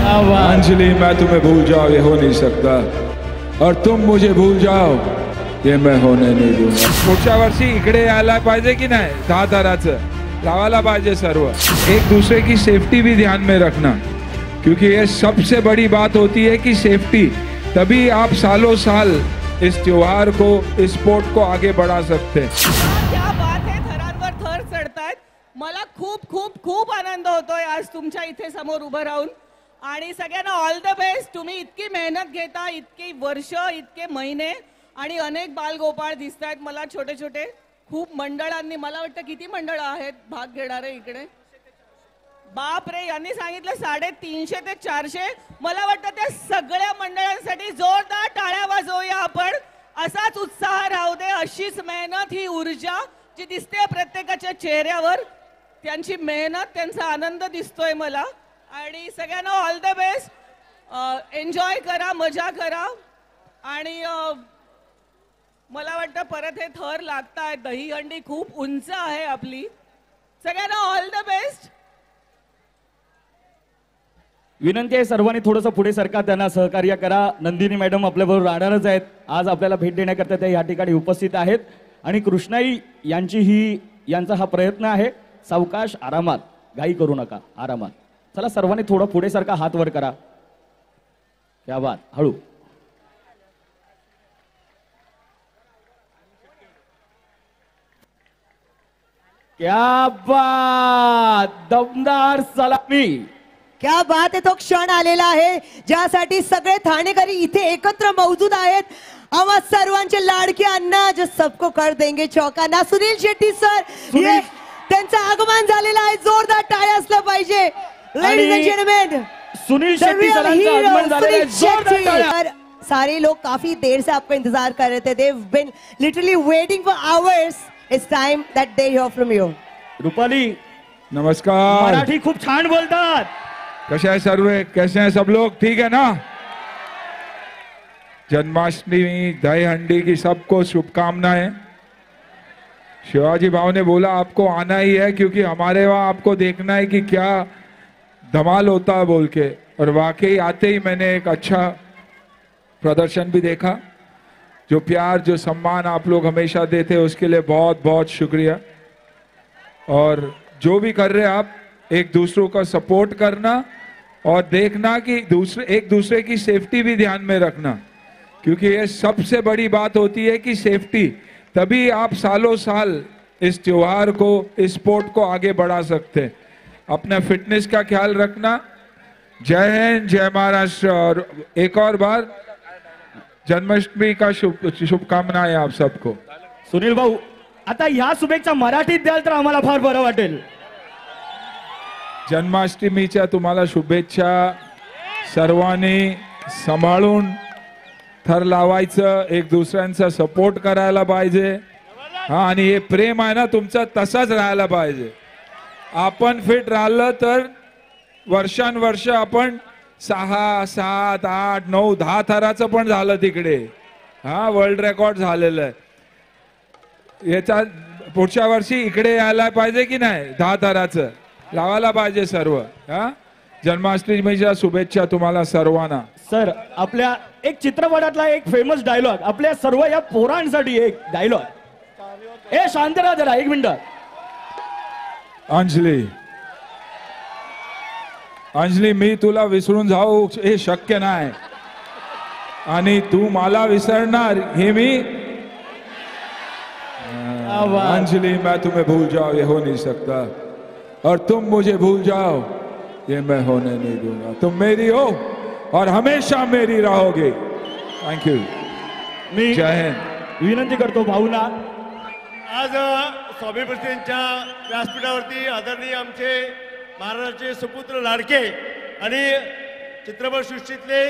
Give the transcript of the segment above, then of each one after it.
अंजलि, मैं तुम्हें भूल जाओ ये हो नहीं सकता, और तुम मुझे भूल जाओ ये मैं होने नहीं दूंगा। पुढच्या वर्षी इकडे यायला पाहिजे की नाही, 10 ताराचं लावायला पाहिजे सर्व। एक दूसरे की सेफ्टी भी ध्यान में रखना, क्योंकि ये सबसे बड़ी बात होती है कि सेफ्टी, तभी आप सालों साल इस त्योहार को, इस स्पोर्ट को आगे बढ़ा सकते हैं। क्या बात है, थरांवर थर चढतायत। मला खूप खूप खूप आनंद होतोय आज तुमच्या इथे समोर उभं राहून, आणि सगळ्यांना ऑल द बेस्ट। तुम्ही इतकी मेहनत घेता, इतकी वर्ष, इतके महिने, आणि अनेक बालगोपाळ दिसतायत मला छोटे छोटे। खूप मंडळांनी, मला वाटतं किती मंडळ आहेत भाग घेणारे इकडे? बाप रे, यांनी सांगितलं 350 ते 400। मला वाटतं त्या सगळ्या मंडळांसाठी जोरदार टाळ्या वाजवूया आपण। असाच उत्साह राहू दे, अशीच मेहनत, ही ऊर्जा जी दिसते प्रत्येकाच्या चेहऱ्यावर, त्यांची मेहनत, त्यांचा आनंद दिसतोय मला। आणि सगळ्यांना ऑल द बेस्ट, एन्जॉय करा, मजा करा। आणि मला वाटतं परत हे थर लागतायत, दहीहंडी खूप उंच आहे आपली। सगळ्यांना ऑल द बेस्ट। विनंती आहे सर्वांनी थोडंसं पुढे सरका, त्यांना सहकार्य करा। नंदिनी मॅडम आपल्याबरोबर राहणारच आहेत, आज आपल्याला भेट देण्याकरता त्या या ठिकाणी उपस्थित आहेत। आणि कृष्णाई यांचा हा प्रयत्न आहे, सावकाश, आरामात, घाई करू नका, आरामात। चला सर्वांनी थोडं पुढे सरका, हात वर करा। क्या बात, हळू। क्या बात, दमदार सलामी। क्या बात आहे, तो क्षण आलेला आहे ज्यासाठी सगळे ठाणेकरी इथे एकत्र मौजूद आहेत। आम्हा सर्वांचे लाडके अण्णा, जो सबको कर देंगे चौकाना, सुनील शेट्टी सर, हे त्यांचं आगमन झालेलं आहे। जोरदार टाळ्या असल्या पाहिजे। Ladies end gentleman, Sunil Shetty सरांचं आगमन झालेलं आहे, जोरदार टाळ्या। सारे लोग काफी देर से आपका इंतजार कर रहे थे, they've been literally waiting for hours. It's time that they hear from you. Rupali, नमस्कार। मराठी खूप छान बोलतात। कैसे हैं सर्व, कैसे हैं सब लोग, ठीक है ना? जन्माष्टमी, दहीहंडी की सबको शुभकामनाएं। शिवाजी भाव ने बोला आपको आना ही है, क्योंकि हमारे वहाँ आपको देखना है कि क्या धमाल होता है बोल के, और वाकई आते ही मैंने एक अच्छा प्रदर्शन भी देखा। जो प्यार, जो सम्मान आप लोग हमेशा देते हैं, उसके लिए बहुत बहुत शुक्रिया। और जो भी कर रहे हैं आप, एक दूसरों का सपोर्ट करना और देखना कि एक दूसरे की सेफ्टी भी ध्यान में रखना, क्योंकि ये सबसे बड़ी बात होती है कि सेफ्टी, तभी आप सालों साल इस त्योहार को, इस स्पोर्ट को आगे बढ़ा सकते हैं। अपना फिटनेस का ख्याल रखना। जय हिंद, जय महाराष्ट्र। और एक और बार जन्माष्टमी का शुभकामनाएं आप सबको। सुनील भाऊ, आता ह्या शुभेच्छा मराठीत द्याल तर आम्हाला फार बरं वाटेल। जन्माष्टमीच्या तुम्हाला शुभेच्छा। सर्वांनी सांभाळून थर लावायचं, एक दुसऱ्यांचा सपोर्ट करायला पाहिजे। हा, आणि हे प्रेम आहे ना तुमचं, तसाच राहायला पाहिजे। आपण फिट राहिलं तर वर्षानुवर्ष आपण 6, 7, 8, 9, 10 थराचं पण झालं तिकडे। हा, वर्ल्ड रेकॉर्ड झालेलं आहे। याच्या पुढच्या वर्षी इकडे यायला पाहिजे की नाही, 10 थराचं लावायला पाहिजे सर्व। हा, जन्माष्टमीच्या शुभेच्छा तुम्हाला सर्वांना। सर, आपल्या एक चित्रपटातला एक फेमस डायलॉग, आपल्या सर्व या पोरांसाठी एक डायलॉग। ए शांत राहा जरा, 1 मिनिट। अंजली, मी तुला विसरून जाऊ हे शक्य नाही, आणि तू मला विसरणार हे मी। अंजलि, मैं तुम्हें भूल जाओ ये हो नहीं सकता, और तुम मुझे भूल जाओ ये मैं होने नहीं दूंगा। तुम मेरी हो और हमेशा मेरी रहोगे। Thank you. मी जय हिंद। विनंती करतो भाऊला, आज स्वामी प्रतिष्ठानच्या व्यासपीठावरती आदरणीय आमचे महाराष्ट्राचे सुपुत्र, लाडके आणि चित्रपट सृष्टीतले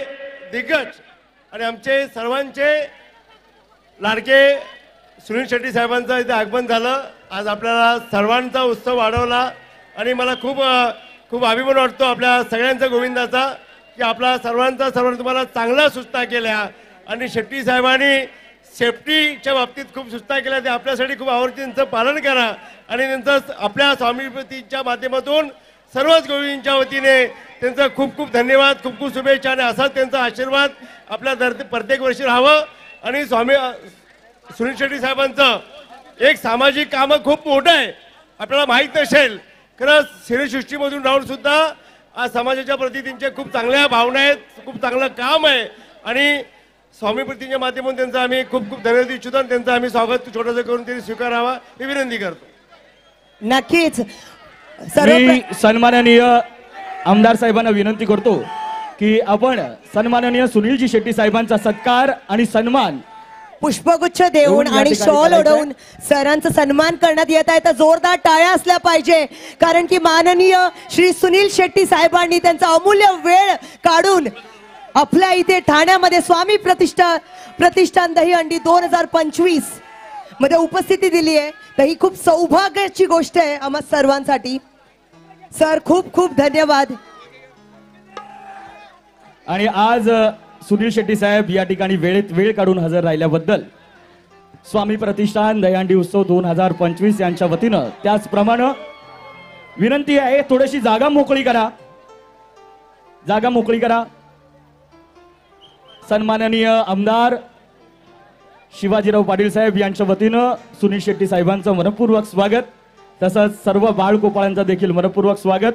दिग्गज आणि आमचे सर्वांचे लाडके सुनील शेट्टी साहेबांचं इथे आगमन झालं। आज आपल्याला सर्वांचा उत्सव वाढवला, आणि मला खूप खूप अभिमान वाटतो आपल्या सगळ्यांचा, गोविंदाचा, की आपला सर्वांचा तुम्हाला चांगल्या सूचना केल्या, आणि शेट्टी साहेबांनी सेफ्टीच्या बाबतीत खूप सूचना केल्या। ते आपल्यासाठी खूप आवडते, त्यांचं पालन करा, आणि नंतर आपल्या स्वामीपतीच्या माध्यमातून सर्वच गोविंदच्या वतीने त्यांचा खूप खूप धन्यवाद, खूप खूप शुभेच्छा आणि असाच त्यांचा आशीर्वाद आपल्या प्रत्येक वर्षी राहावं. आणि स्वामी सुनील शेट्टी साहेबांचं एक सामाजिक काम खूप मोठं आहे, आपल्याला माहीत नसेल. खरंच सिनेसृष्टीमधून राहून सुद्धा आज समाजाच्या प्रती त्यांच्या खूप चांगल्या भावना आहेत, खूप चांगलं काम आहे. आणि स्वामी प्रतिच्या माध्यमातून त्यांचा आम्ही खूप खूप धन्यवाद इच्छितो आणि त्यांचं आम्ही स्वागत छोटंसं करून त्यांनी स्वीकारावा ही विनंती करतो. नक्कीच मी सन्माननीय आमदार साहेबांना विनंती करतो की आपण सन्माननीय सुनीलजी शेट्टी साहेबांचा सत्कार आणि सन्मान पुष्पगुच्छ देऊन या आणि ठिकाणी शॉल करायचं आहे. ओढवून सरांचा सन्मान करण्यात येत आहे. तर जोरदार टाळ्या असल्या पाहिजे, कारण की माननीय श्री सुनील शेट्टी साहेबांनी त्यांचा अमूल्य वेळ काढून आपल्या इथे ठाण्यामध्ये स्वामी प्रतिष्ठान दहीहंडी 2025 मध्ये उपस्थिती दिली आहे. तर ही खूप सौभाग्याची गोष्ट आहे आम्हा सर्वांसाठी. सर खूप खूप धन्यवाद. आणि आज सुनील शेट्टी साहेब या ठिकाणी वेळेत वेळ काढून हजर राहिल्याबद्दल स्वामी प्रतिष्ठान दहीहंडी उत्सव 2025 यांच्या वतीनं त्याचप्रमाणे विनंती आहे, थोडीशी जागा मोकळी करा, जागा मोकळी करा. सन्माननीय आमदार शिवाजीराव पाटील साहेब यांच्या वतीनं सुनील शेट्टी साहेबांचं मनपूर्वक स्वागत, तसंच सर्व बाळगोपाळांचं देखील मनपूर्वक स्वागत.